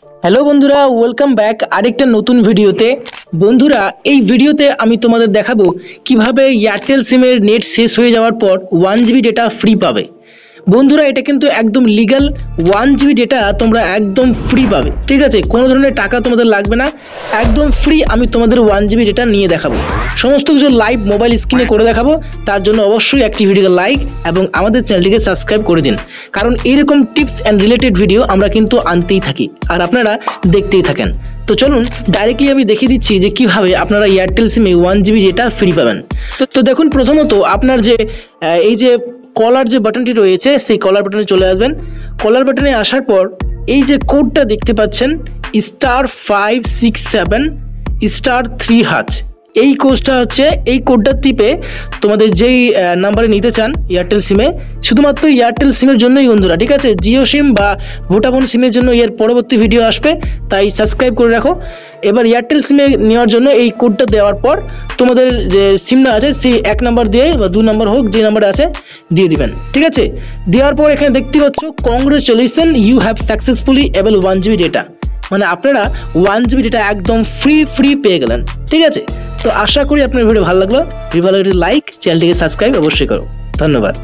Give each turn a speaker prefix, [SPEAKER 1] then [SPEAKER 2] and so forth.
[SPEAKER 1] Hello বন্ধুরা, welcome back আরেকটা নতুন ভিডিওতে। বন্ধুরা, এই ভিডিওতে আমি তোমাদের দেখাবো কিভাবে এয়ারটেল সিমের নেট শেষ হয়ে যাওয়ার পর 1 GB ডেটা ফ্রি পাবে। বন্ধুরা, এটা কিন্তু একদম লিগ্যাল। 1 GB ডেটা তোমরা একদম ফ্রি পাবে, ঠিক আছে? কোনো ধরনের টাকা তোমাদের লাগবে না, একদম ফ্রি। আমি তোমাদের 1 GB ডেটা নিয়ে দেখাবো, সমস্ত কিছু লাইভ মোবাইল স্ক্রিনে করে দেখাবো। তার জন্য অবশ্যই একটি ভিডিওকে লাইক এবং আমাদের চ্যানেলটিকে সাবস্ক্রাইব করে দিন, কারণ এইরকম টিপস অ্যান্ড রিলেটেড ভিডিও আমরা কিন্তু আনতেই থাকি আর আপনারা দেখতেই থাকেন। তো চলুন ডাইরেক্টলি আমি দেখিয়ে দিচ্ছি যে কিভাবে আপনারা এয়ারটেল সিমে 1 GB ডেটা ফ্রি পাবেন। তো দেখুন, প্রথমত আপনার যে এই যে কলার যে বাটনটি রয়েছে, সেই কলার বাটনে চলে আসবেন। কলার বাটনে আসার পর এই যে কোডটা দেখতে পাচ্ছেন *567*3#, এই কোডটা হচ্ছে, এই কোডটা টিপে তোমাদের যেই নাম্বারে নিতে চান এয়ারটেল সিমে, শুধুমাত্র এয়ারটেল সিমের জন্যই বন্ধুরা, ঠিক আছে? জিও সিম বা ভোডাফোন সিমের জন্য এর পরবর্তী ভিডিও আসবে, তাই সাবস্ক্রাইব করে রাখো। এবার এয়ারটেল সিমে নেওয়ার জন্য এই কোডটা দেওয়ার পর তোমাদের যে সিমটা আছে সেই 1 নাম্বার দিয়ে বা 2 নাম্বার হোক, যে নাম্বার আছে দিয়ে দিবেন, ঠিক আছে? দেওয়ার পর এখানে দেখতে পাচ্ছ congratulation, you have successfully able 1 GB data, মানে আপনারা 1 GB ডেটা একদম ফ্রি পেয়ে গেলেন, ঠিক আছে? তো আশা করি আপনার ভিডিও ভালো লাগলো। ভিডিও ভালো লাগলে লাইক, চ্যানেলটিকে সাবস্ক্রাইব অবশ্যই করো। ধন্যবাদ।